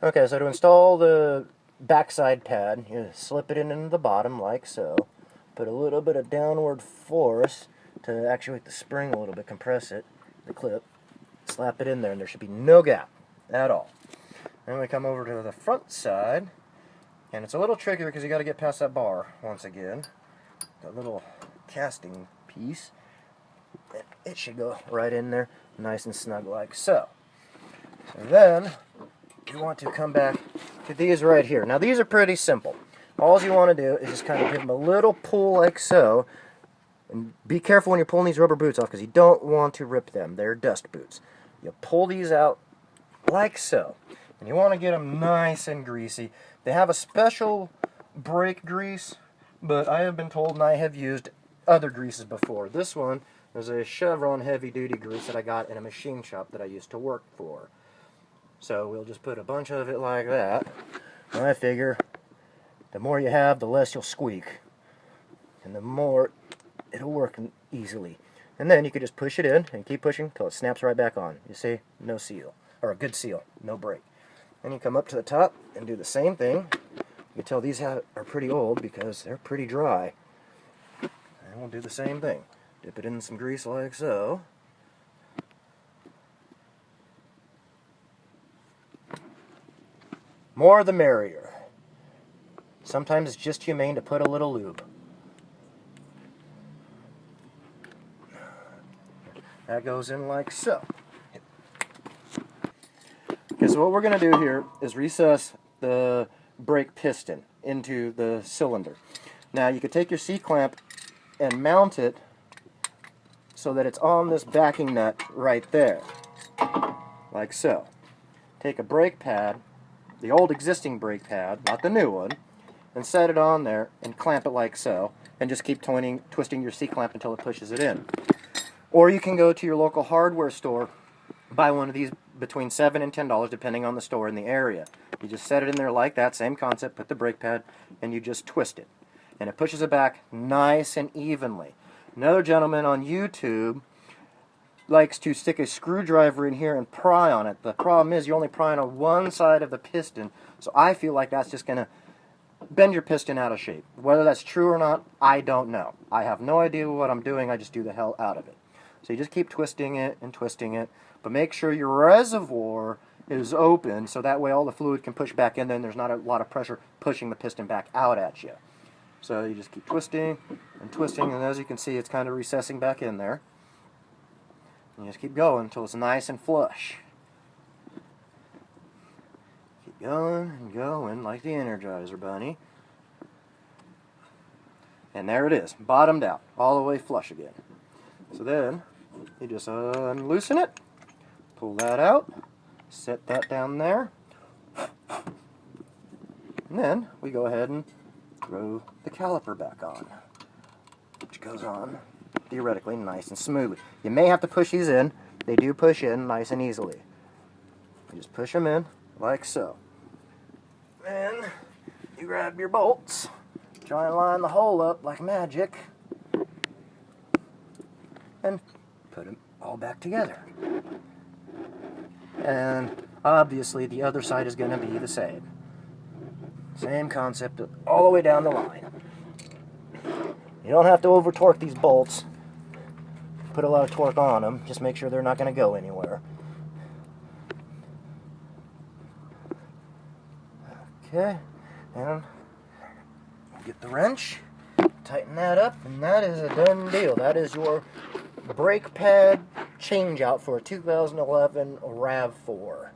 Okay, so to install the backside pad, you slip it into the bottom like so. Put a little bit of downward force to actuate the spring a little bit, compress it, the clip. Slap it in there, and there should be no gap at all. Then we come over to the front side, and it's a little trickier because you got to get past that bar once again. That little casting piece. It should go right in there, nice and snug like so. And then you want to come back to these right here. Now these are pretty simple. All you want to do is just kind of give them a little pull like so. And be careful when you're pulling these rubber boots off because you don't want to rip them. They're dust boots. You pull these out like so. And you want to get them nice and greasy. They have a special brake grease, but I have been told and I have used other greases before. This one is a Chevron heavy-duty grease that I got in a machine shop that I used to work for. So we'll just put a bunch of it like that. And I figure the more you have, the less you'll squeak. And the more it'll work easily. And then you can just push it in and keep pushing until it snaps right back on. You see? No seal. Or a good seal. No break. Then you come up to the top and do the same thing. You can tell these are pretty old because they're pretty dry. And we'll do the same thing. Dip it in some grease like so. More the merrier. Sometimes it's just humane to put a little lube. That goes in like so. Okay, so what we're going to do here is recess the brake piston into the cylinder. Now you could take your C-clamp and mount it so that it's on this backing nut right there, like so. Take a brake pad, the old existing brake pad, not the new one, and set it on there and clamp it like so, and just keep twisting your C-clamp until it pushes it in. Or you can go to your local hardware store, buy one of these between $7 and $10 depending on the store in the area. You just set it in there like that, same concept, put the brake pad, and you just twist it. And it pushes it back nice and evenly. Another gentleman on YouTube likes to stick a screwdriver in here and pry on it. The problem is you're only prying on one side of the piston, so I feel like that's just going to bend your piston out of shape. Whether that's true or not, I don't know. I have no idea what I'm doing, I just do the hell out of it. So you just keep twisting it and twisting it, but make sure your reservoir is open so that way all the fluid can push back in, then there's not a lot of pressure pushing the piston back out at you. So you just keep twisting and twisting, and as you can see, it's kind of recessing back in there. And you just keep going until it's nice and flush. Keep going and going like the Energizer Bunny. And there it is, bottomed out, all the way flush again. So then, you just unloosen it, pull that out, set that down there, and then we go ahead and throw the caliper back on, which goes on theoretically nice and smoothly. You may have to push these in. They do push in nice and easily. You just push them in like so. Then you grab your bolts, try and line the hole up like magic, and put them all back together. And obviously the other side is going to be the same. Same concept all the way down the line. You don't have to over torque these bolts. Put a lot of torque on them. Just make sure they're not going to go anywhere. Okay, and get the wrench, tighten that up, and that is a done deal. That is your brake pad change out for a 2011 Rav4.